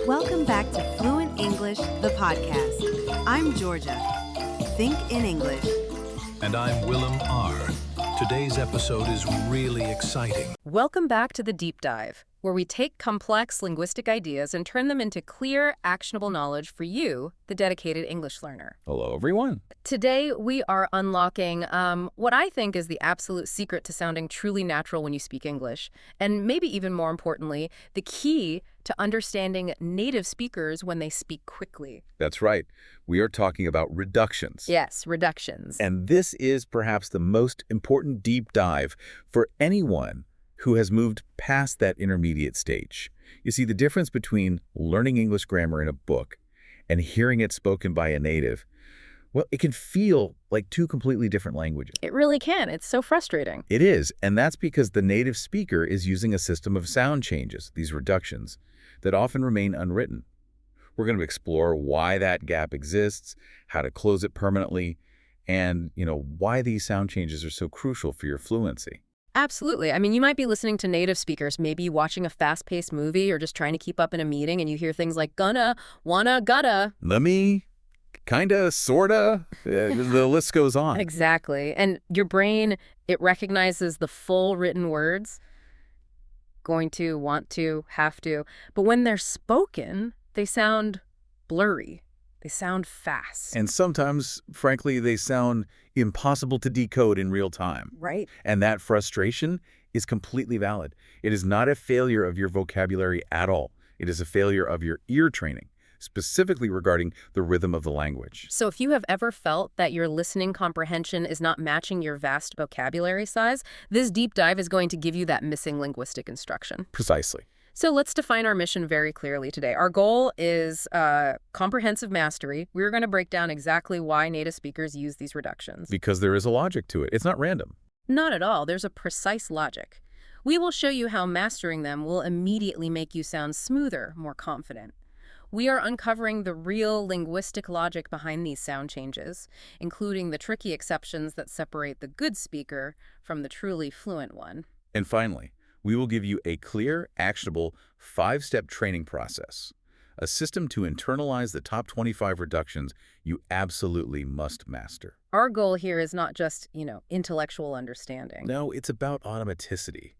Welcome back to Fluent English, the podcast. I'm Georgia. Think in English. And I'm Willem R. Today's episode is really exciting. Welcome back to the Deep Dive, where we take complex linguistic ideas and turn them into clear, actionable knowledge for you, the dedicated English learner. Hello, everyone. Today, we are unlocking what I think is the absolute secret to sounding truly natural when you speak English, and maybe even more importantly, the key to understanding native speakers when they speak quickly. That's right. We are talking about reductions. Yes, reductions. And this is perhaps the most important deep dive for anyone who has moved past that intermediate stage. You see, the difference between learning English grammar in a book and hearing it spoken by a native, well, it can feel like two completely different languages. It really can. It's so frustrating. It is, and that's because the native speaker is using a system of sound changes, these reductions, that often remain unwritten. We're going to explore why that gap exists, how to close it permanently, and, why these sound changes are so crucial for your fluency. Absolutely. I mean, you might be listening to native speakers, maybe watching a fast-paced movie or just trying to keep up in a meeting, and you hear things like gonna, wanna, gotta. Lemme, kinda, sorta, the list goes on. Exactly. And your brain, it recognizes the full written words, going to, want to, have to. But when they're spoken, they sound blurry. They sound fast. And sometimes, frankly, they sound impossible to decode in real time. Right. And that frustration is completely valid. It is not a failure of your vocabulary at all. It is a failure of your ear training, specifically regarding the rhythm of the language. So if you have ever felt that your listening comprehension is not matching your vast vocabulary size, this deep dive is going to give you that missing linguistic instruction. Precisely. So let's define our mission very clearly today. Our goal is comprehensive mastery. We're going to break down exactly why native speakers use these reductions. Because there is a logic to it. It's not random. Not at all. There's a precise logic. We will show you how mastering them will immediately make you sound smoother, more confident. We are uncovering the real linguistic logic behind these sound changes, including the tricky exceptions that separate the good speaker from the truly fluent one. And finally, we will give you a clear, actionable, 5-step training process, a system to internalize the top 25 reductions you absolutely must master. Our goal here is not just, intellectual understanding. No, it's about automaticity.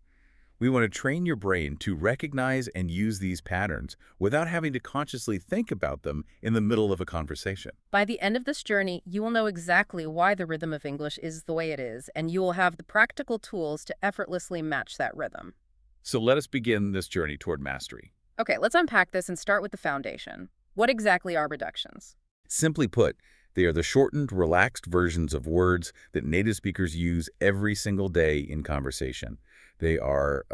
We want to train your brain to recognize and use these patterns without having to consciously think about them in the middle of a conversation. By the end of this journey, you will know exactly why the rhythm of English is the way it is, and you will have the practical tools to effortlessly match that rhythm. So let us begin this journey toward mastery. Okay, let's unpack this and start with the foundation. What exactly are reductions? Simply put, they are the shortened, relaxed versions of words that native speakers use every single day in conversation. They are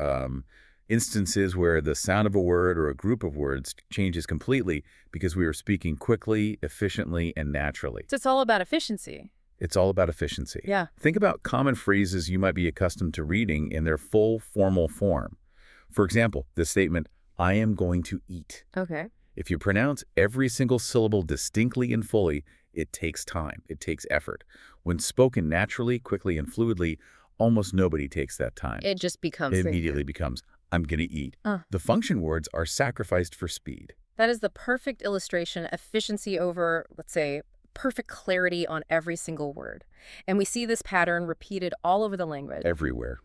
instances where the sound of a word or a group of words changes completely because we are speaking quickly, efficiently, and naturally. So it's all about efficiency. It's all about efficiency. Yeah. Think about common phrases you might be accustomed to reading in their full formal form. For example, the statement, "I am going to eat." Okay. If you pronounce every single syllable distinctly and fully, it takes time. It takes effort. When spoken naturally, quickly, and fluidly, almost nobody takes that time. It just becomes... It immediately becomes, "I'm going to eat." Uh. The function words are sacrificed for speed. That is the perfect illustration, efficiency over, let's say, perfect clarity on every single word. And we see this pattern repeated all over the language. Everywhere.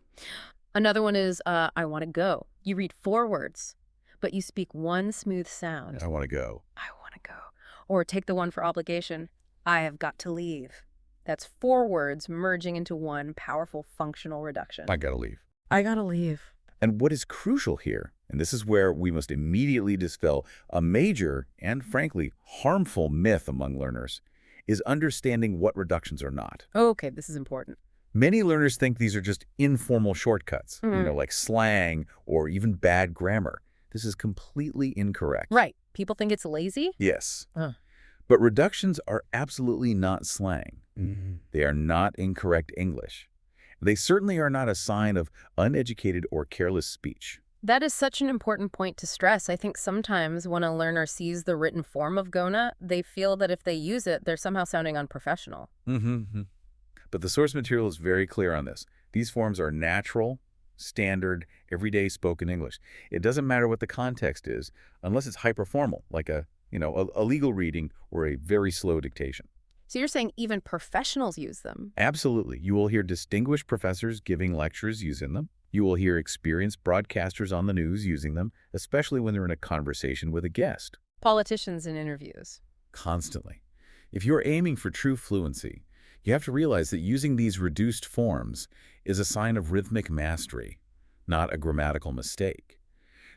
Another one is, I want to go. You read 4 words, but you speak one smooth sound. I want to go. I want to go. Or take the one for obligation. I have got to leave. That's 4 words merging into one powerful functional reduction. I got to leave. I gotta leave. And what is crucial here, and this is where we must immediately dispel a major and, frankly, harmful myth among learners, is understanding what reductions are not. Okay, this is important. Many learners think these are just informal shortcuts, like slang or even bad grammar. This is completely incorrect. Right. People think it's lazy? Yes. But reductions are absolutely not slang. They are not incorrect English. They certainly are not a sign of uneducated or careless speech. That is such an important point to stress. I think sometimes when a learner sees the written form of Gona, they feel that if they use it, they're somehow sounding unprofessional. But the source material is very clear on this. These forms are natural, standard, everyday spoken English. It doesn't matter what the context is, unless it's hyper-formal, like a legal reading or a very slow dictation. So you're saying even professionals use them? Absolutely. You will hear distinguished professors giving lectures using them. You will hear experienced broadcasters on the news using them, especially when they're in a conversation with a guest. Politicians in interviews. Constantly. If you're aiming for true fluency, you have to realize that using these reduced forms is a sign of rhythmic mastery, not a grammatical mistake.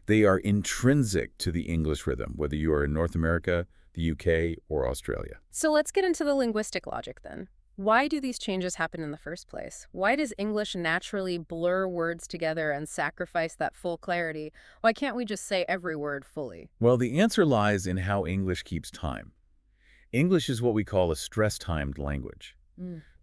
They are intrinsic to the English rhythm, whether you are in North America, the UK, or Australia. So let's get into the linguistic logic then. Why do these changes happen in the first place? Why does English naturally blur words together and sacrifice that full clarity? Why can't we just say every word fully? Well, the answer lies in how English keeps time. English is what we call a stress-timed language.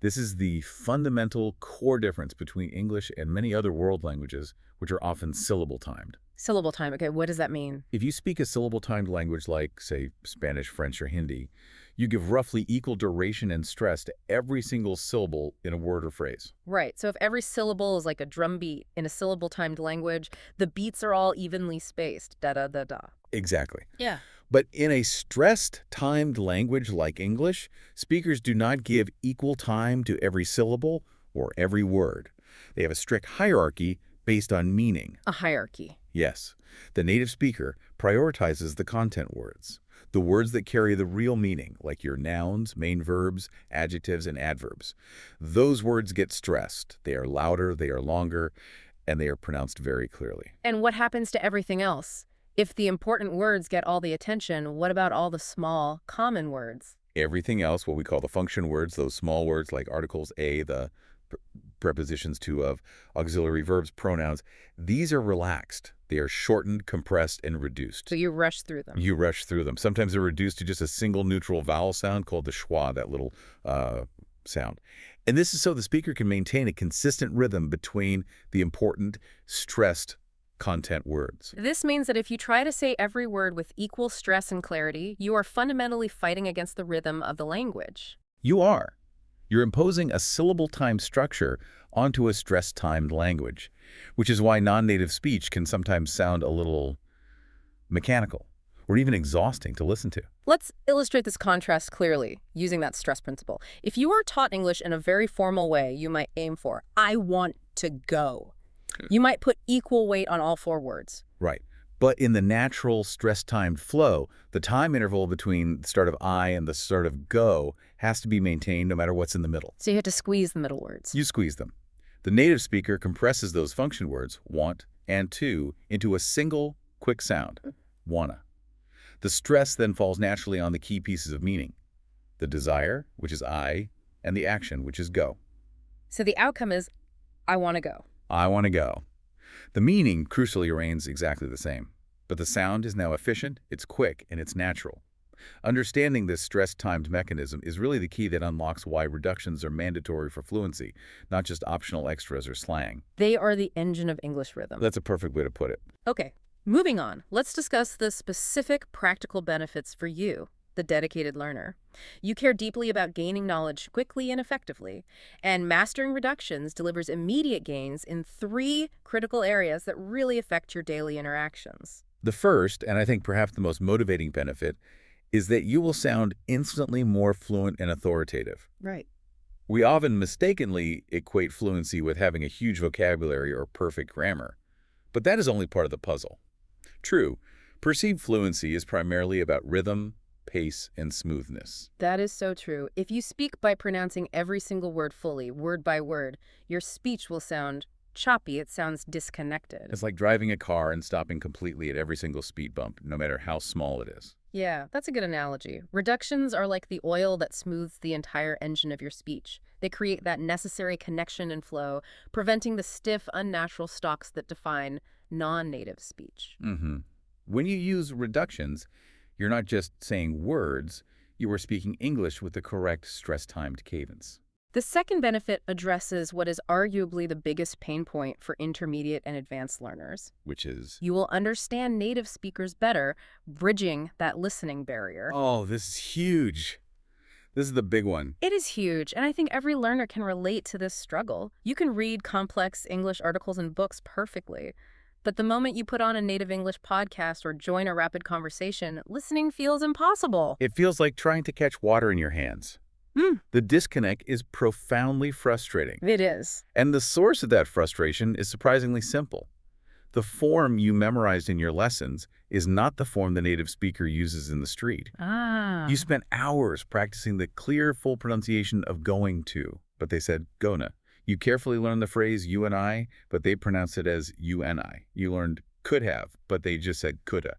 This is the fundamental core difference between English and many other world languages, which are often syllable-timed. Syllable time. Okay, what does that mean? If you speak a syllable-timed language like, say, Spanish, French, or Hindi, you give roughly equal duration and stress to every single syllable in a word or phrase. Right, so if every syllable is like a drum beat in a syllable-timed language, the beats are all evenly spaced. Da-da-da-da. Exactly. Yeah. But in a stressed, timed language like English, speakers do not give equal time to every syllable or every word. They have a strict hierarchy based on meaning. A hierarchy. Yes. The native speaker prioritizes the content words, the words that carry the real meaning, like your nouns, main verbs, adjectives, and adverbs. Those words get stressed. They are louder, they are longer, and they are pronounced very clearly. And what happens to everything else? If the important words get all the attention, what about all the small, common words? Everything else, what we call the function words, those small words like articles A, the prepositions to, of, auxiliary verbs, pronouns, these are relaxed. They are shortened, compressed, and reduced. So you rush through them. You rush through them. Sometimes they're reduced to just a single neutral vowel sound called the schwa, that little sound. And this is so the speaker can maintain a consistent rhythm between the important, stressed content words. This means that if you try to say every word with equal stress and clarity, you are fundamentally fighting against the rhythm of the language. You are. You're imposing a syllable-timed structure onto a stress-timed language, which is why non-native speech can sometimes sound a little mechanical or even exhausting to listen to. Let's illustrate this contrast clearly using that stress principle. If you are taught English in a very formal way, you might aim for, I want to go. You might put equal weight on all four words. Right. But in the natural stress-timed flow, the time interval between the start of I and the start of go has to be maintained no matter what's in the middle. So you have to squeeze the middle words. You squeeze them. The native speaker compresses those function words, want and to, into a single, quick sound, wanna. The stress then falls naturally on the key pieces of meaning, the desire, which is I, and the action, which is go. So the outcome is, I want to go. I want to go. The meaning, crucially, remains exactly the same, but the sound is now efficient, it's quick, and it's natural. Understanding this stress-timed mechanism is really the key that unlocks why reductions are mandatory for fluency, not just optional extras or slang. They are the engine of English rhythm. That's a perfect way to put it. Okay, moving on. Let's discuss the specific practical benefits for you, the dedicated learner. You care deeply about gaining knowledge quickly and effectively, and mastering reductions delivers immediate gains in 3 critical areas that really affect your daily interactions. The first, and I think perhaps the most motivating benefit, is that you will sound instantly more fluent and authoritative. Right. We often mistakenly equate fluency with having a huge vocabulary or perfect grammar, but that is only part of the puzzle. True, perceived fluency is primarily about rhythm, pace, and smoothness. That is so true. If you speak by pronouncing every single word fully, word by word, your speech will sound choppy. It sounds disconnected. It's like driving a car and stopping completely at every single speed bump, no matter how small it is. Yeah, that's a good analogy. Reductions are like the oil that smooths the entire engine of your speech. They create that necessary connection and flow, preventing the stiff, unnatural stalks that define non-native speech. When you use reductions, you're not just saying words, you are speaking English with the correct stress-timed cadence. The second benefit addresses what is arguably the biggest pain point for intermediate and advanced learners. Which is? You will understand native speakers better, bridging that listening barrier. Oh, this is huge. This is the big one. It is huge, and I think every learner can relate to this struggle. You can read complex English articles and books perfectly, but the moment you put on a native English podcast or join a rapid conversation, listening feels impossible. It feels like trying to catch water in your hands. The disconnect is profoundly frustrating. It is. And the source of that frustration is surprisingly simple. The form you memorized in your lessons is not the form the native speaker uses in the street. You spent hours practicing the clear, full pronunciation of going to, but they said gonna. You carefully learned the phrase you and I, but they pronounced it as you and I. You learned could have, but they just said coulda.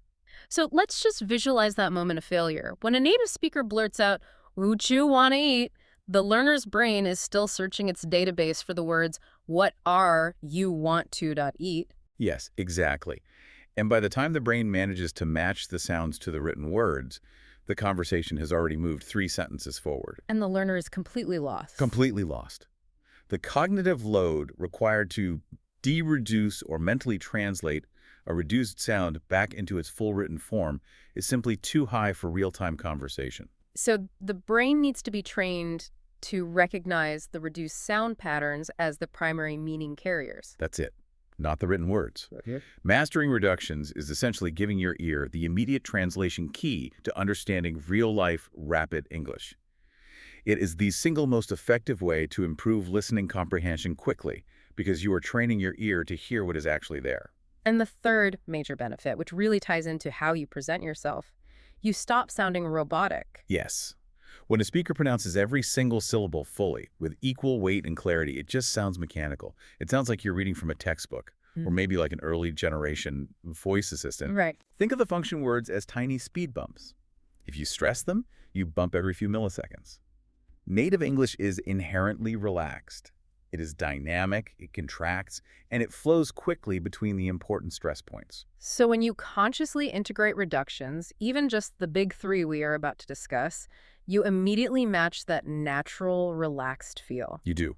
So let's just visualize that moment of failure. When a native speaker blurts out, "Would you want to eat?" the learner's brain is still searching its database for the words, "What are you want to eat?" Yes, exactly. And by the time the brain manages to match the sounds to the written words, the conversation has already moved 3 sentences forward. And the learner is completely lost. Completely lost. The cognitive load required to de-reduce or mentally translate a reduced sound back into its full written form is simply too high for real-time conversation. So the brain needs to be trained to recognize the reduced sound patterns as the primary meaning carriers. That's it, not the written words. Mastering reductions is essentially giving your ear the immediate translation key to understanding real-life, rapid English. It is the single most effective way to improve listening comprehension quickly because you are training your ear to hear what is actually there. And the third major benefit, which really ties into how you present yourself, you stop sounding robotic. Yes. When a speaker pronounces every single syllable fully, with equal weight and clarity, it just sounds mechanical. It sounds like you're reading from a textbook, or maybe like an early generation voice assistant. Right. Think of the function words as tiny speed bumps. If you stress them, you bump every few milliseconds. Native English is inherently relaxed. It is dynamic, it contracts, and it flows quickly between the important stress points. So when you consciously integrate reductions, even just the big 3 we are about to discuss, you immediately match that natural, relaxed feel. You do.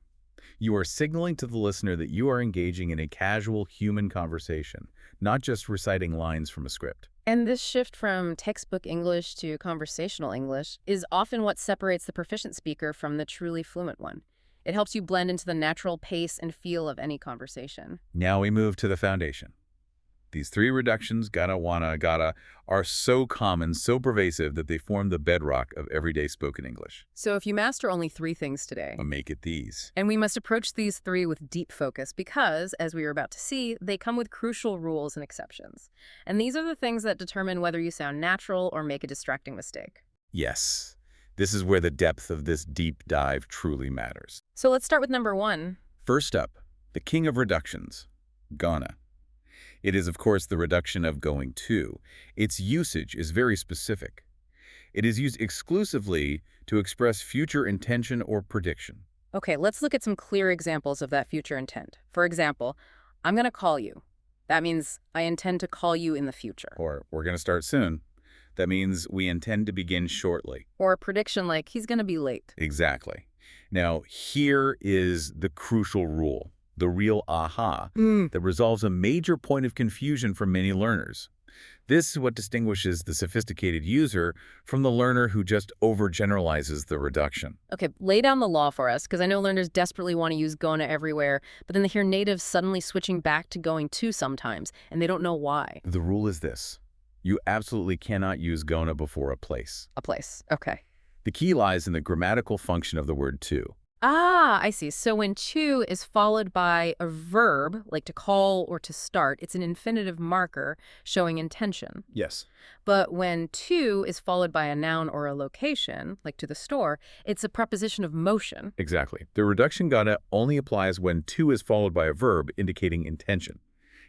You are signaling to the listener that you are engaging in a casual human conversation, not just reciting lines from a script. And this shift from textbook English to conversational English is often what separates the proficient speaker from the truly fluent one. It helps you blend into the natural pace and feel of any conversation. Now we move to the foundation. These 3 reductions, gotta, wanna, gotta, are so common, so pervasive that they form the bedrock of everyday spoken English. So if you master only 3 things today, Make it these. and we must approach these 3 with deep focus because, as we are about to see, they come with crucial rules and exceptions. And these are the things that determine whether you sound natural or make a distracting mistake. Yes. This is where the depth of this deep dive truly matters. So let's start with number 1. First up, the king of reductions, gonna. It is, of course, the reduction of going to. Its usage is very specific. It is used exclusively to express future intention or prediction. Okay, let's look at some clear examples of that future intent. For example, I'm going to call you. That means I intend to call you in the future. Or we're going to start soon. That means we intend to begin shortly. Or a prediction like he's going to be late. Exactly. Now, here is the crucial rule, the real aha, that resolves a major point of confusion for many learners. This is what distinguishes the sophisticated user from the learner who just overgeneralizes the reduction. Okay, lay down the law for us, because I know learners desperately want to use gonna everywhere, but then they hear natives suddenly switching back to going to sometimes, and they don't know why. The rule is this. You absolutely cannot use gonna before a place. A place, okay. The key lies in the grammatical function of the word to. Ah, I see. So when to is followed by a verb, like to call or to start, it's an infinitive marker showing intention. Yes. But when to is followed by a noun or a location, like to the store, it's a preposition of motion. Exactly. The reduction gonna only applies when to is followed by a verb indicating intention.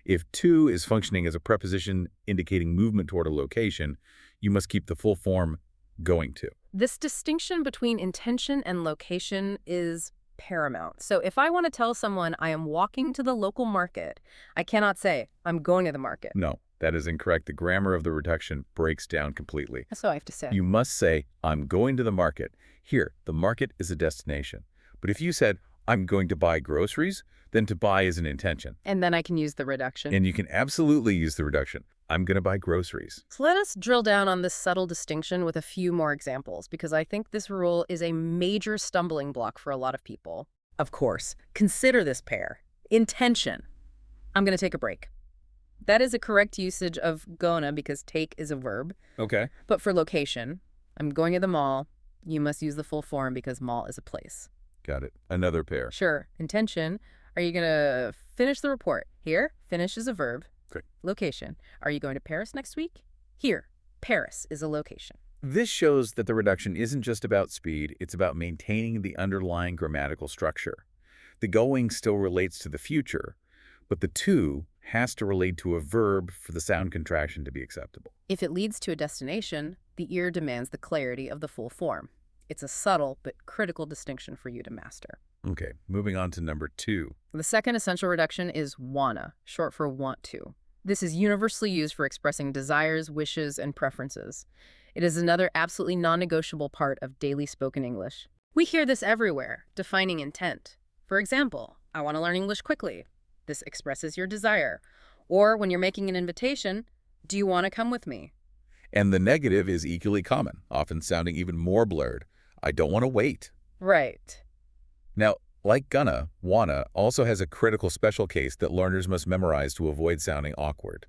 If to is functioning as a preposition indicating movement toward a location, you must keep the full form going to. This distinction between intention and location is paramount. So if I want to tell someone I am walking to the local market, I cannot say I'm going to the market. No, that is incorrect. The grammar of the reduction breaks down completely. That's what I have to say. You must say, I'm going to the market. Here, the market is a destination. But if you said, I'm going to buy groceries, then to buy is an intention. And then I can use the reduction. And you can absolutely use the reduction. I'm going to buy groceries. So let us drill down on this subtle distinction with a few more examples, because I think this rule is a major stumbling block for a lot of people. Of course, consider this pair. Intention. I'm going to take a break. That is a correct usage of gonna because take is a verb. Okay. But for location, I'm going to the mall. You must use the full form because mall is a place. Got it. Another pair. Sure. Intention. Are you going to finish the report? Here, finish is a verb. Great. Location. Are you going to Paris next week? Here, Paris is a location. This shows that the reduction isn't just about speed, it's about maintaining the underlying grammatical structure. The going still relates to the future, but the to has to relate to a verb for the sound contraction to be acceptable. If it leads to a destination, the ear demands the clarity of the full form. It's a subtle but critical distinction for you to master. Okay, moving on to number 2. The second essential reduction is wanna, short for want to. This is universally used for expressing desires, wishes, and preferences. It is another absolutely non-negotiable part of daily spoken English. We hear this everywhere, defining intent. For example, I want to learn English quickly. This expresses your desire. Or when you're making an invitation, do you want to come with me? And the negative is equally common, often sounding even more blurred. I don't want to wait. Right. Now, like gonna, wanna also has a critical special case that learners must memorize to avoid sounding awkward.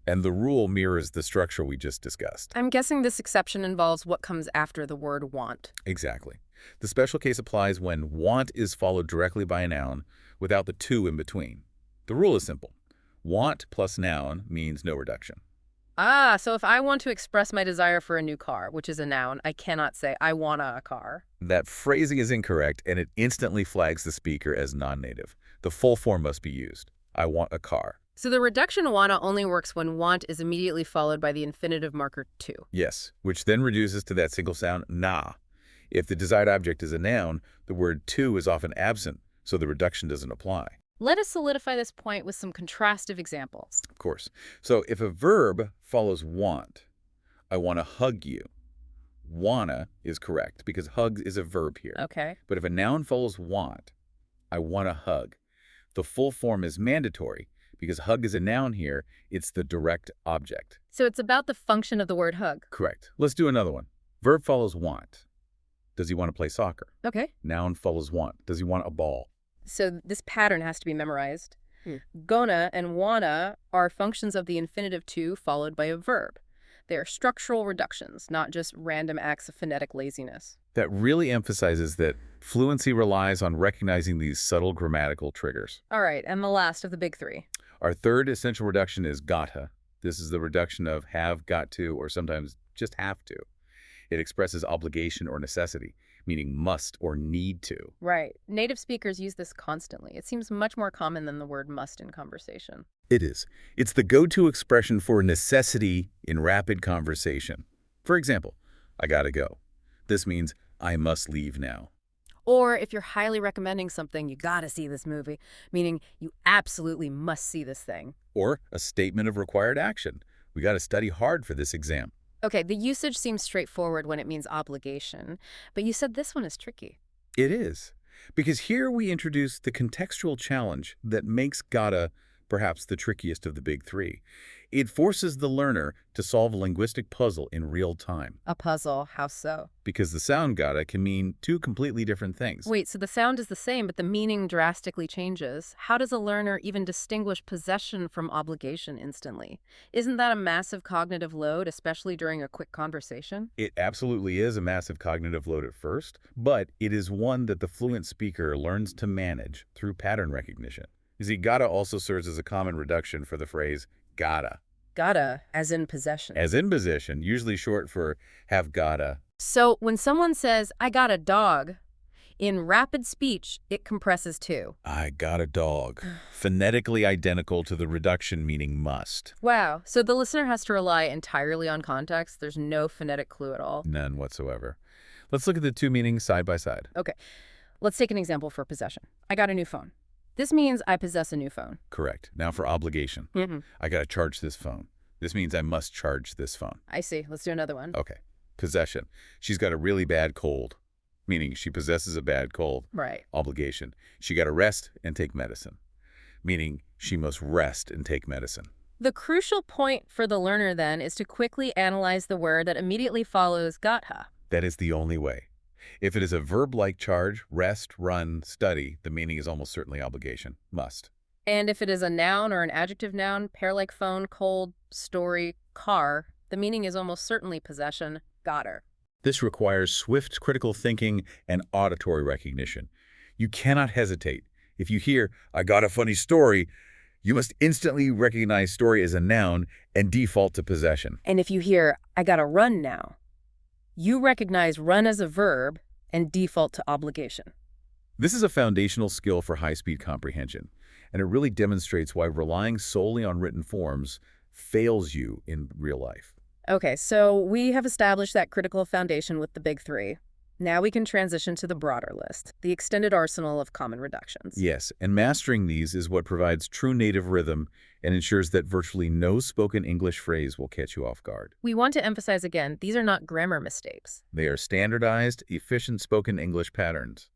And the rule mirrors the structure we just discussed. I'm guessing this exception involves what comes after the word want. Exactly. The special case applies when want is followed directly by a noun without the to in between. The rule is simple. Want plus noun means no reduction. Ah, so if I want to express my desire for a new car, which is a noun, I cannot say, I want a car. That phrasing is incorrect, and it instantly flags the speaker as non-native. The full form must be used. I want a car. So the reduction wanna only works when want is immediately followed by the infinitive marker to. Yes, which then reduces to that single sound, na. If the desired object is a noun, the word to is often absent, so the reduction doesn't apply. Let us solidify this point with some contrastive examples. Of course. So if a verb follows want, I want to hug you. Wanna is correct because hug is a verb here. Okay. But if a noun follows want, I want to hug. The full form is mandatory because hug is a noun here. It's the direct object. So it's about the function of the word hug. Correct. Let's do another one. Verb follows want. Does he want to play soccer? Okay. Noun follows want. Does he want a ball? So this pattern has to be memorized. Gonna and wanna are functions of the infinitive to followed by a verb. They are structural reductions, not just random acts of phonetic laziness. That really emphasizes that fluency relies on recognizing these subtle grammatical triggers. All right, and the last of the big three. Our third essential reduction is gotta. This is the reduction of have, got to, or sometimes just have to. It expresses obligation or necessity, meaning must or need to. Right. Native speakers use this constantly. It seems much more common than the word must in conversation. It is. It's the go-to expression for necessity in rapid conversation. For example, I gotta go. This means I must leave now. Or if you're highly recommending something, you gotta see this movie, meaning you absolutely must see this thing. Or a statement of required action. We gotta study hard for this exam. Okay, the usage seems straightforward when it means obligation, but you said this one is tricky. It is. Because here we introduce the contextual challenge that makes gotta perhaps the trickiest of the big three. It forces the learner to solve a linguistic puzzle in real time. A puzzle, how so? Because the sound gotta can mean two completely different things. Wait, so the sound is the same, but the meaning drastically changes. How does a learner even distinguish possession from obligation instantly? Isn't that a massive cognitive load, especially during a quick conversation? It absolutely is a massive cognitive load at first, but it is one that the fluent speaker learns to manage through pattern recognition. You see, gotta also serves as a common reduction for the phrase gotta. Gotta, as in possession. As in possession, usually short for have gotta. So when someone says, I got a dog, in rapid speech, it compresses too. I got a dog. Phonetically identical to the reduction meaning must. Wow, so the listener has to rely entirely on context. There's no phonetic clue at all. None whatsoever. Let's look at the two meanings side by side. Okay, let's take an example for possession. I got a new phone. This means I possess a new phone. Correct. Now for obligation. I got to charge this phone. This means I must charge this phone. I see. Let's do another one. Okay. Possession. She's got a really bad cold, meaning she possesses a bad cold. Right. Obligation. She got to rest and take medicine, meaning she must rest and take medicine. The crucial point for the learner, then, is to quickly analyze the word that immediately follows gatha. That is the only way. If it is a verb-like charge, rest, run, study, the meaning is almost certainly obligation, must. And if it is a noun or an adjective noun, pair like phone, cold, story, car, the meaning is almost certainly possession, gotter. This requires swift critical thinking and auditory recognition. You cannot hesitate. If you hear, "I got a funny story," you must instantly recognize story as a noun and default to possession. And if you hear, "I gotta run now," you recognize run as a verb and default to obligation. This is a foundational skill for high-speed comprehension, and it really demonstrates why relying solely on written forms fails you in real life. Okay, so we have established that critical foundation with the big three. Now we can transition to the broader list, the extended arsenal of common reductions. Yes, and mastering these is what provides true native rhythm and ensures that virtually no spoken English phrase will catch you off guard. We want to emphasize again, these are not grammar mistakes. They are standardized, efficient spoken English patterns.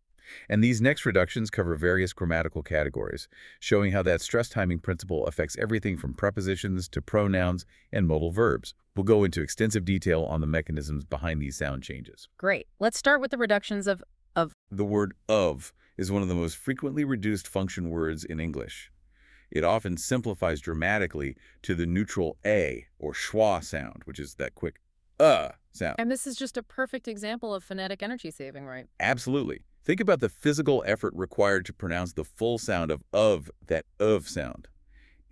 And these next reductions cover various grammatical categories, showing how that stress timing principle affects everything from prepositions to pronouns and modal verbs. We'll go into extensive detail on the mechanisms behind these sound changes. Great. Let's start with the reductions of. The word of is one of the most frequently reduced function words in English. It often simplifies dramatically to the neutral a or schwa sound, which is that quick sound. And this is just a perfect example of phonetic energy saving, right? Absolutely. Think about the physical effort required to pronounce the full sound of, that of sound.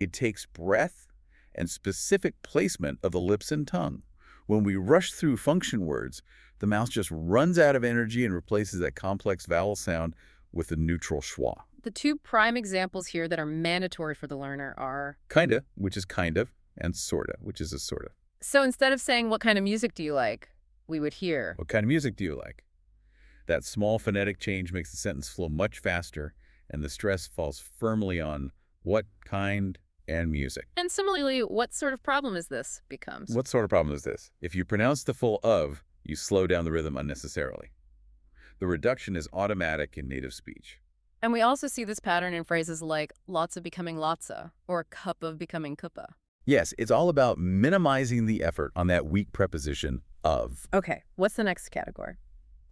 It takes breath and specific placement of the lips and tongue. When we rush through function words, the mouth just runs out of energy and replaces that complex vowel sound with the neutral schwa. The two prime examples here that are mandatory for the learner are... Kinda, which is kind of, and sorta, which is a sort of. So instead of saying, "What kind of music do you like?" we would hear... What kind of music do you like? That small phonetic change makes the sentence flow much faster, and the stress falls firmly on what kind and music. And similarly, what sort of problem is this becomes? What sort of problem is this? If you pronounce the full of, you slow down the rhythm unnecessarily. The reduction is automatic in native speech. And we also see this pattern in phrases like lots of becoming lotsa or cup of becoming kuppa. Yes, it's all about minimizing the effort on that weak preposition of. Okay, what's the next category?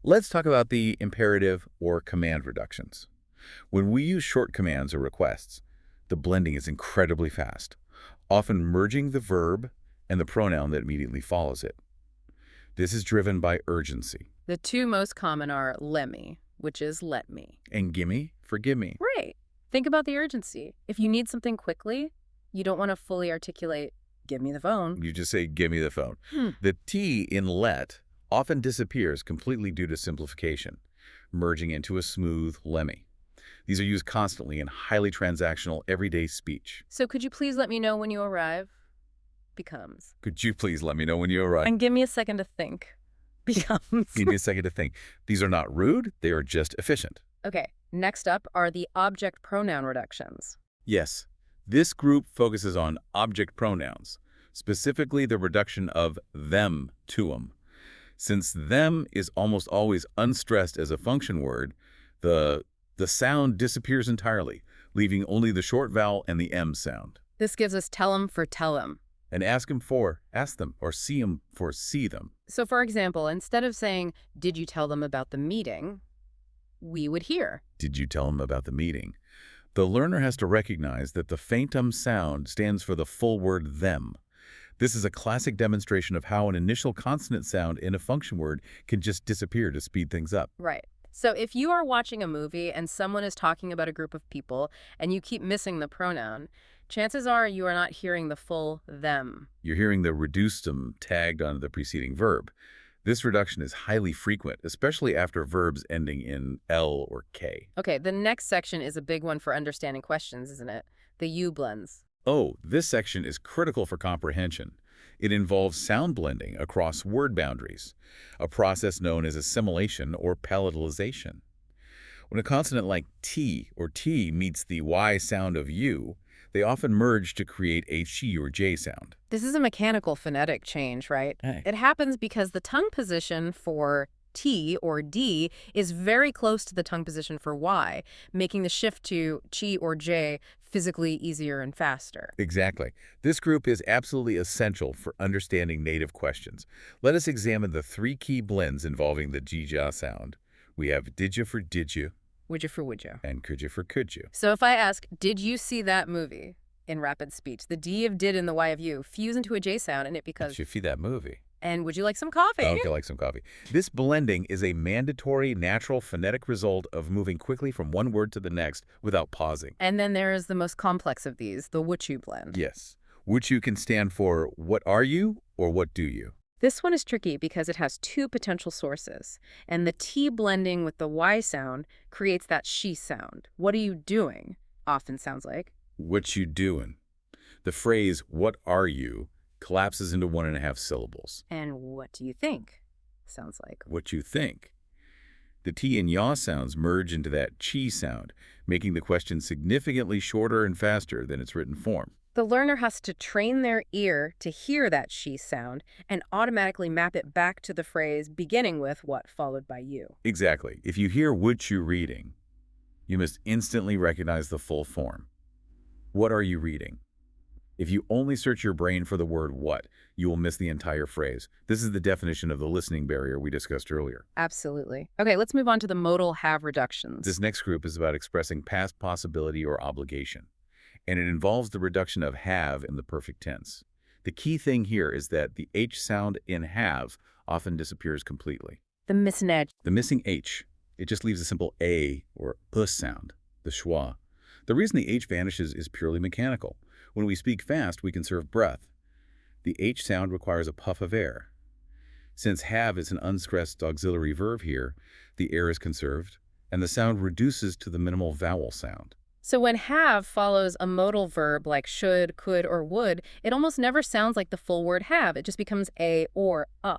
Let's talk about the imperative or command reductions. When we use short commands or requests, the blending is incredibly fast, often merging the verb and the pronoun that immediately follows it. This is driven by urgency. The two most common are lemme, which is let me, And gimme for give me. right. Think about the urgency. If you need something quickly, you don't want to fully articulate, "Give me the phone." You just say, give me the phone. The T in let often disappears completely due to simplification, merging into a smooth lemme. These are used constantly in highly transactional, everyday speech. So could you please let me know when you arrive? Becomes. Could you please let me know when you arrive? And give me a second to think. Becomes. Give me a second to think. These are not rude, they are just efficient. Okay, next up are the object pronoun reductions. Yes, this group focuses on object pronouns, specifically the reduction of them to 'em. Since them is almost always unstressed as a function word, the sound disappears entirely, leaving only the short vowel and the M sound. This gives us tell 'em for tell 'em. And ask 'em for ask them, or see 'em for see them. So for example, instead of saying, "Did you tell them about the meeting?" we would hear, Did you tell them about the meeting? The learner has to recognize that the faint sound stands for the full word them. This is a classic demonstration of how an initial consonant sound in a function word can just disappear to speed things up. Right. So if you are watching a movie and someone is talking about a group of people and you keep missing the pronoun, chances are you are not hearing the full them. You're hearing the reductum tagged onto the preceding verb. This reduction is highly frequent, especially after verbs ending in L or K. Okay, the next section is a big one for understanding questions, isn't it? The U blends. Oh, this section is critical for comprehension. It involves sound blending across word boundaries, a process known as assimilation or palatalization. When a consonant like T or T meets the Y sound of U, they often merge to create a Ch or J sound. This is a mechanical phonetic change, right? Hey. It happens because the tongue position for T or D is very close to the tongue position for Y, making the shift to Chi or J physically easier and faster. Exactly. This group is absolutely essential for understanding native questions. Let us examine the three key blends involving the jija sound. We have didya for did you, Would you for would you? and could you for could you. So if I ask, did you see that movie? In rapid speech, the D of did and the Y of you fuse into a J sound, and it becomes, Did you see that movie? and would you like some coffee? Okay, like some coffee. This blending is a mandatory, natural phonetic result of moving quickly from one word to the next without pausing. And then there is the most complex of these, the would you blend. Yes. Which you can stand for what are you or what do you? This one is tricky because it has two potential sources, and the T blending with the Y sound creates that she sound. What are you doing? Often sounds like. What you doing? The phrase what are you collapses into 1.5 syllables. And what do you think? Sounds like. What you think. The T and yaw sounds merge into that chi sound, making the question significantly shorter and faster than its written form. The learner has to train their ear to hear that she sound and automatically map it back to the phrase beginning with what followed by you. Exactly. If you hear what you reading, you must instantly recognize the full form. What are you reading? If you only search your brain for the word what, you will miss the entire phrase. This is the definition of the listening barrier we discussed earlier. Absolutely. Okay, let's move on to the modal have reductions. This next group is about expressing past possibility or obligation, and it involves the reduction of have in the perfect tense. The key thing here is that the H sound in have often disappears completely. The missing edge. The missing H, it just leaves a simple A or sound, the schwa. The reason the H vanishes is purely mechanical. When we speak fast, we conserve breath. The H sound requires a puff of air. Since have is an unstressed auxiliary verb here, the air is conserved, and the sound reduces to the minimal vowel sound. So when have follows a modal verb like should, could, or would, it almost never sounds like the full word have. It just becomes a or a.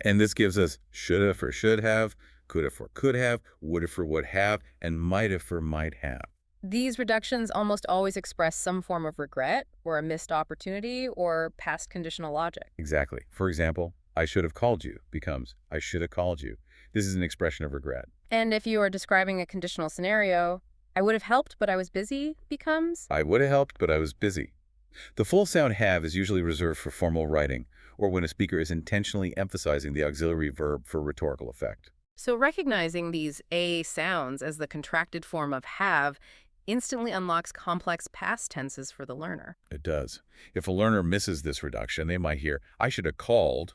And this gives us shoulda for should have, coulda for could have, woulda for would have, and mighta for might have. These reductions almost always express some form of regret or a missed opportunity or past conditional logic. Exactly. For example, I should have called you becomes I should have called you. This is an expression of regret. And if you are describing a conditional scenario, I would have helped, but I was busy becomes I would have helped, but I was busy. The full sound have is usually reserved for formal writing or when a speaker is intentionally emphasizing the auxiliary verb for rhetorical effect. So recognizing these A sounds as the contracted form of have instantly unlocks complex past tenses for the learner. It does. If a learner misses this reduction, they might hear, I should have called,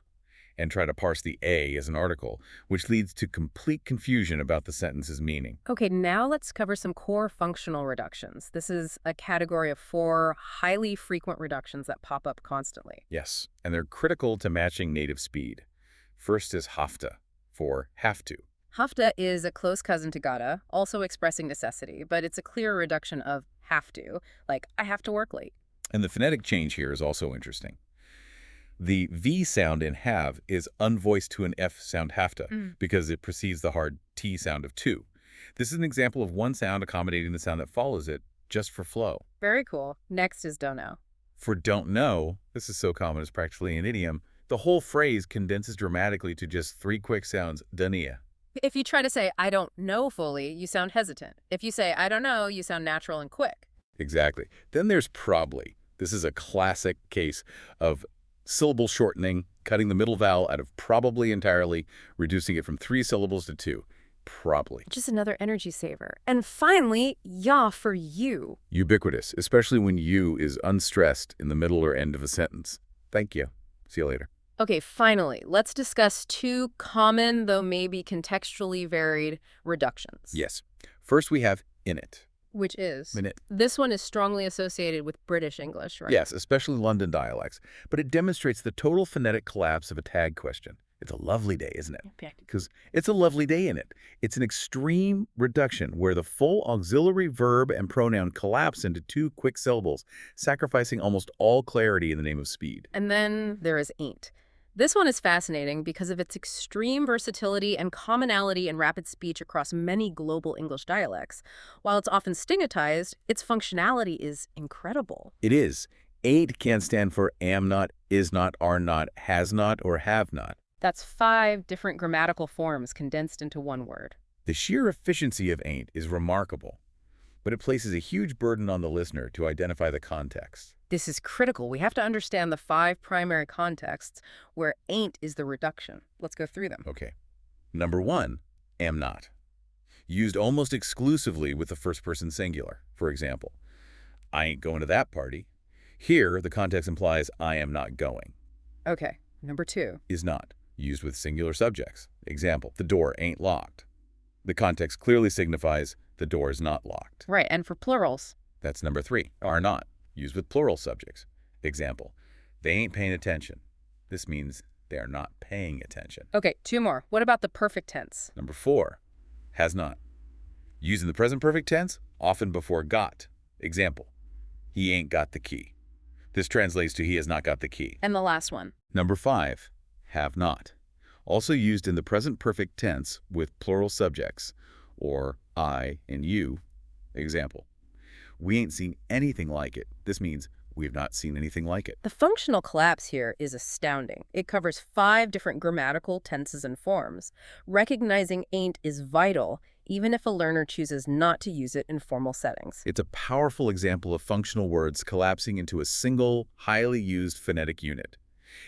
and try to parse the A as an article, which leads to complete confusion about the sentence's meaning. Okay, now let's cover some core functional reductions. This is a category of 4 highly frequent reductions that pop up constantly. Yes, and they're critical to matching native speed. First is hafta, for have to. Hafta is a close cousin to gotta, also expressing necessity, but it's a clear reduction of have to, like I have to work late. And the phonetic change here is also interesting. The V sound in have is unvoiced to an F sound hafta because it precedes the hard T sound of to. This is an example of one sound accommodating the sound that follows it just for flow. Very cool. Next is don't know. For don't know, this is so common it's practically an idiom, the whole phrase condenses dramatically to just 3 quick sounds, dania. If you try to say I don't know fully, you sound hesitant. If you say I don't know, you sound natural and quick. Exactly. Then there's probably. This is a classic case of syllable shortening, cutting the middle vowel out of probably entirely, reducing it from 3 syllables to 2. Probably. Just another energy saver. And finally, ya for you. Ubiquitous, especially when you is unstressed in the middle or end of a sentence. Thank you. See you later. Okay, finally, let's discuss 2 common, though maybe contextually varied, reductions. Yes. First we have in it. Which is? Minute. This one is strongly associated with British English, right? Yes, especially London dialects. But it demonstrates the total phonetic collapse of a tag question. It's a lovely day, isn't it? Because it's a lovely day in it. It's an extreme reduction where the full auxiliary verb and pronoun collapse into 2 quick syllables, sacrificing almost all clarity in the name of speed. And then there is ain't. This one is fascinating because of its extreme versatility and commonality in rapid speech across many global English dialects. While it's often stigmatized, its functionality is incredible. It is. Ain't can stand for am not, is not, are not, has not, or have not. That's 5 different grammatical forms condensed into one word. The sheer efficiency of ain't is remarkable. but it places a huge burden on the listener to identify the context. This is critical. We have to understand the 5 primary contexts where ain't is the reduction. Let's go through them. Okay. Number 1, am not. Used almost exclusively with the first-person singular. For example, I ain't going to that party. Here, the context implies I am not going. Okay. Number 2. Is not. Used with singular subjects. Example, the door ain't locked. The context clearly signifies the door is not locked. Right, and for plurals. That's number 3, are not. Used with plural subjects. Example, they ain't paying attention. This means they are not paying attention. Okay, 2 more. What about the perfect tense? Number 4, has not. Used in the present perfect tense, often before got. Example, he ain't got the key. This translates to he has not got the key. And the last one. Number 5, have not. Also used in the present perfect tense with plural subjects, or I and you. Example, we ain't seen anything like it. This means we've not seen anything like it. The functional collapse here is astounding. It covers 5 different grammatical tenses and forms. Recognizing ain't is vital, even if a learner chooses not to use it in formal settings. It's a powerful example of functional words collapsing into a single, highly used phonetic unit.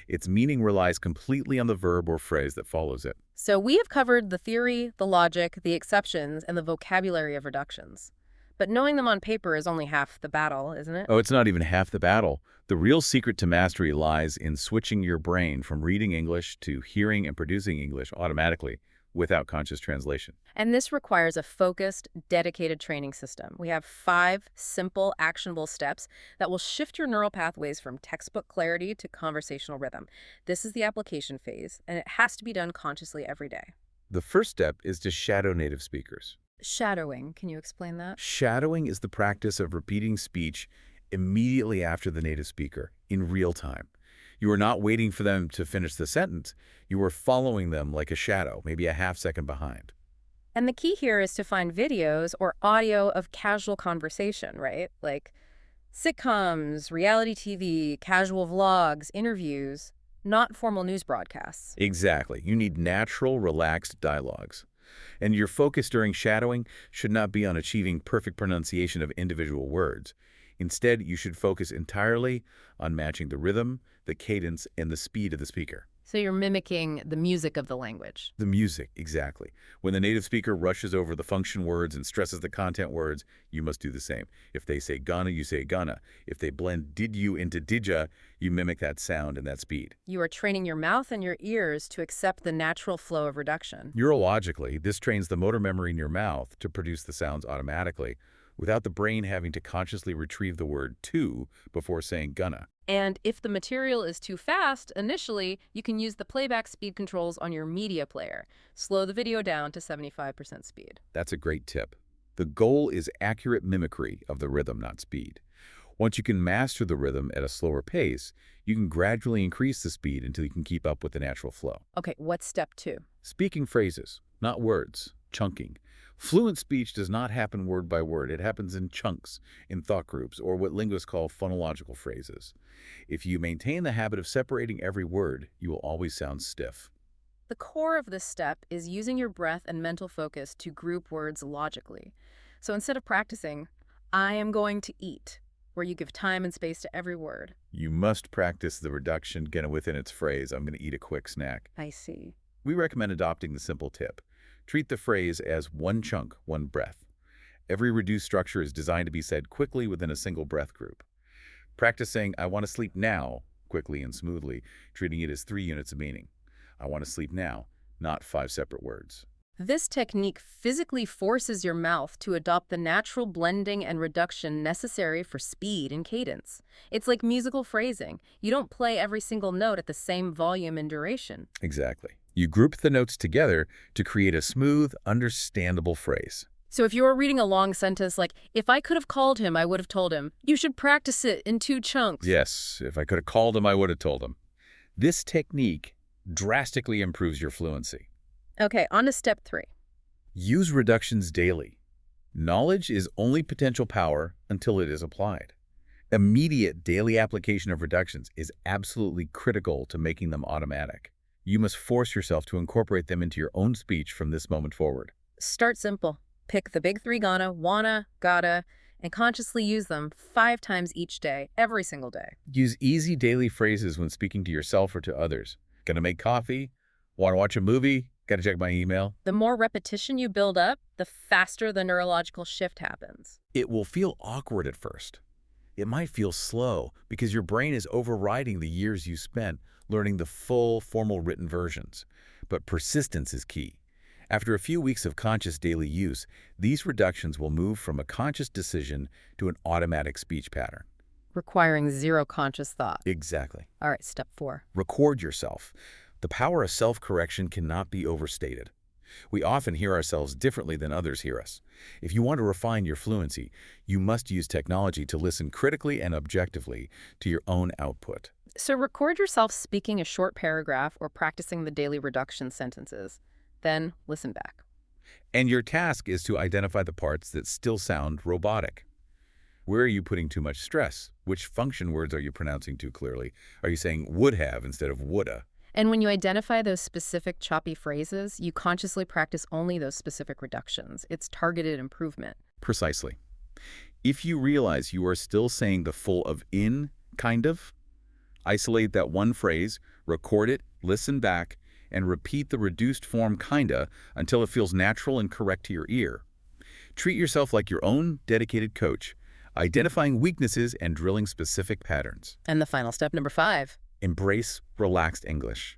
Its meaning relies completely on the verb or phrase that follows it. So we have covered the theory, the logic, the exceptions, and the vocabulary of reductions. But knowing them on paper is only half the battle, isn't it? Oh, it's not even half the battle. The real secret to mastery lies in switching your brain from reading English to hearing and producing English automatically without conscious translation. And this requires a focused, dedicated training system. We have 5 simple, actionable steps that will shift your neural pathways from textbook clarity to conversational rhythm. This is the application phase, and it has to be done consciously every day. The first step is to shadow native speakers. Shadowing, can you explain that? Shadowing is the practice of repeating speech immediately after the native speaker, in real time. You are not waiting for them to finish the sentence. You are following them like a shadow, maybe a half second behind. And the key here is to find videos or audio of casual conversation, right? Like sitcoms, reality TV, casual vlogs, interviews, not formal news broadcasts. Exactly. You need natural, relaxed dialogues. And your focus during shadowing should not be on achieving perfect pronunciation of individual words. Instead, you should focus entirely on matching the rhythm, the cadence, and the speed of the speaker. So you're mimicking the music of the language. The music, exactly. When the native speaker rushes over the function words and stresses the content words, you must do the same. If they say gonna, you say gonna. If they blend did you into didja, you mimic that sound and that speed. You are training your mouth and your ears to accept the natural flow of reduction. Neurologically, this trains the motor memory in your mouth to produce the sounds automatically, without the brain having to consciously retrieve the word to before saying gonna. And if the material is too fast, initially, you can use the playback speed controls on your media player. Slow the video down to 75% speed. That's a great tip. The goal is accurate mimicry of the rhythm, not speed. Once you can master the rhythm at a slower pace, you can gradually increase the speed until you can keep up with the natural flow. Okay, what's step 2? Speaking phrases, not words, chunking. Fluent speech does not happen word by word. It happens in chunks, in thought groups, or what linguists call phonological phrases. If you maintain the habit of separating every word, you will always sound stiff. The core of this step is using your breath and mental focus to group words logically. So instead of practicing, I am going to eat, where you give time and space to every word. You must practice the reduction within its phrase, I'm going to eat a quick snack. I see. We recommend adopting the simple tip. Treat the phrase as one chunk, one breath. Every reduced structure is designed to be said quickly within a single breath group. Practice saying, I want to sleep now, quickly and smoothly, treating it as 3 units of meaning. I want to sleep now, not 5 separate words. This technique physically forces your mouth to adopt the natural blending and reduction necessary for speed and cadence. It's like musical phrasing. You don't play every single note at the same volume and duration. Exactly. You group the notes together to create a smooth, understandable phrase. So if you're reading a long sentence like, if I could have called him, I would have told him, you should practice it in 2 chunks. Yes, if I could have called him, I would have told him. This technique drastically improves your fluency. Okay, on to step 3. Use reductions daily. Knowledge is only potential power until it is applied. Immediate daily application of reductions is absolutely critical to making them automatic. You must force yourself to incorporate them into your own speech from this moment forward. Start simple. Pick the big three gonna, wanna, gotta, and consciously use them 5 times each day, every single day. Use easy daily phrases when speaking to yourself or to others. Gonna make coffee? Want to watch a movie? Gotta check my email. The more repetition you build up, the faster the neurological shift happens. It will feel awkward at first. It might feel slow because your brain is overriding the years you spent learning the full, formal written versions. But persistence is key. After a few weeks of conscious daily use, these reductions will move from a conscious decision to an automatic speech pattern. Requiring zero conscious thought. Exactly. All right, step 4. Record yourself. The power of self-correction cannot be overstated. We often hear ourselves differently than others hear us. If you want to refine your fluency, you must use technology to listen critically and objectively to your own output. So record yourself speaking a short paragraph or practicing the daily reduction sentences. Then listen back. And your task is to identify the parts that still sound robotic. Where are you putting too much stress? Which function words are you pronouncing too clearly? Are you saying would have instead of woulda? And when you identify those specific choppy phrases, you consciously practice only those specific reductions. It's targeted improvement. Precisely. If you realize you are still saying the full of in, kind of, isolate that one phrase, record it, listen back, and repeat the reduced form kinda until it feels natural and correct to your ear. Treat yourself like your own dedicated coach, identifying weaknesses and drilling specific patterns. And the final step, number 5. Embrace relaxed English.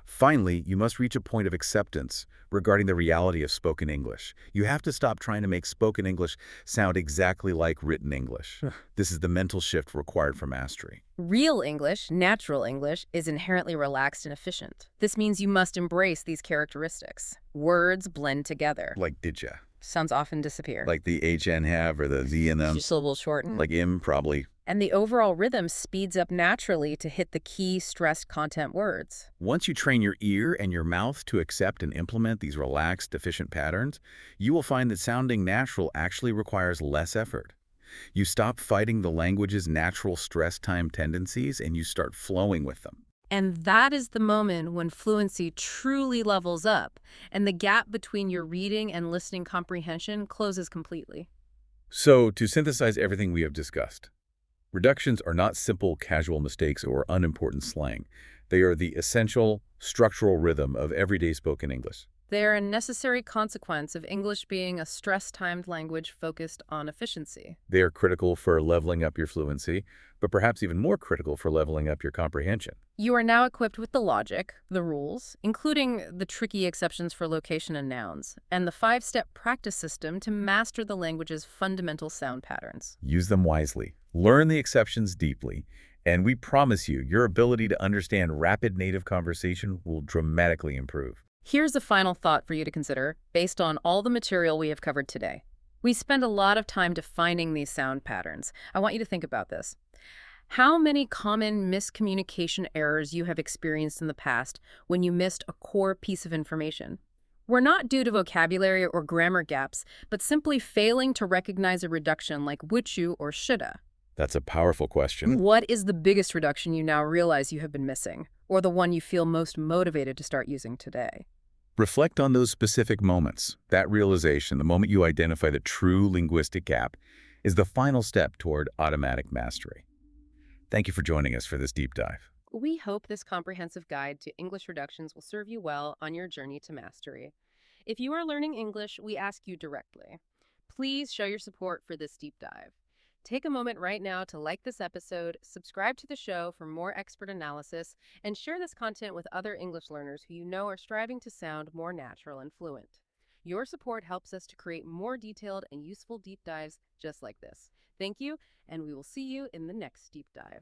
Finally, you must reach a point of acceptance regarding the reality of spoken English. You have to stop trying to make spoken English sound exactly like written English. This is the mental shift required for mastery. Real English, natural English, is inherently relaxed and efficient. This means you must embrace these characteristics. Words blend together. Like didja. Sounds often disappear. Like the HN have or the Z in them. Your syllables shorten. Like im, probably. And the overall rhythm speeds up naturally to hit the key stressed content words. Once you train your ear and your mouth to accept and implement these relaxed, efficient patterns, you will find that sounding natural actually requires less effort. You stop fighting the language's natural stress time tendencies and you start flowing with them. And that is the moment when fluency truly levels up, and the gap between your reading and listening comprehension closes completely. So, to synthesize everything we have discussed, reductions are not simple casual mistakes or unimportant slang. They are the essential, structural rhythm of everyday spoken English. They are a necessary consequence of English being a stress-timed language focused on efficiency. They are critical for leveling up your fluency, but perhaps even more critical for leveling up your comprehension. You are now equipped with the logic, the rules, including the tricky exceptions for location and nouns, and the 5-step practice system to master the language's fundamental sound patterns. Use them wisely. Learn the exceptions deeply, and we promise you your ability to understand rapid native conversation will dramatically improve. Here's a final thought for you to consider based on all the material we have covered today. We spend a lot of time defining these sound patterns. I want you to think about this. How many common miscommunication errors you have experienced in the past when you missed a core piece of information? Were not due to vocabulary or grammar gaps, but simply failing to recognize a reduction like would you or shoulda. That's a powerful question. What is the biggest reduction you now realize you have been missing, or the one you feel most motivated to start using today? Reflect on those specific moments. That realization, the moment you identify the true linguistic gap, is the final step toward automatic mastery. Thank you for joining us for this deep dive. We hope this comprehensive guide to English reductions will serve you well on your journey to mastery. If you are learning English, we ask you directly, please show your support for this deep dive. Take a moment right now to like this episode, subscribe to the show for more expert analysis, and share this content with other English learners who you know are striving to sound more natural and fluent. Your support helps us to create more detailed and useful deep dives just like this. Thank you, and we will see you in the next deep dive.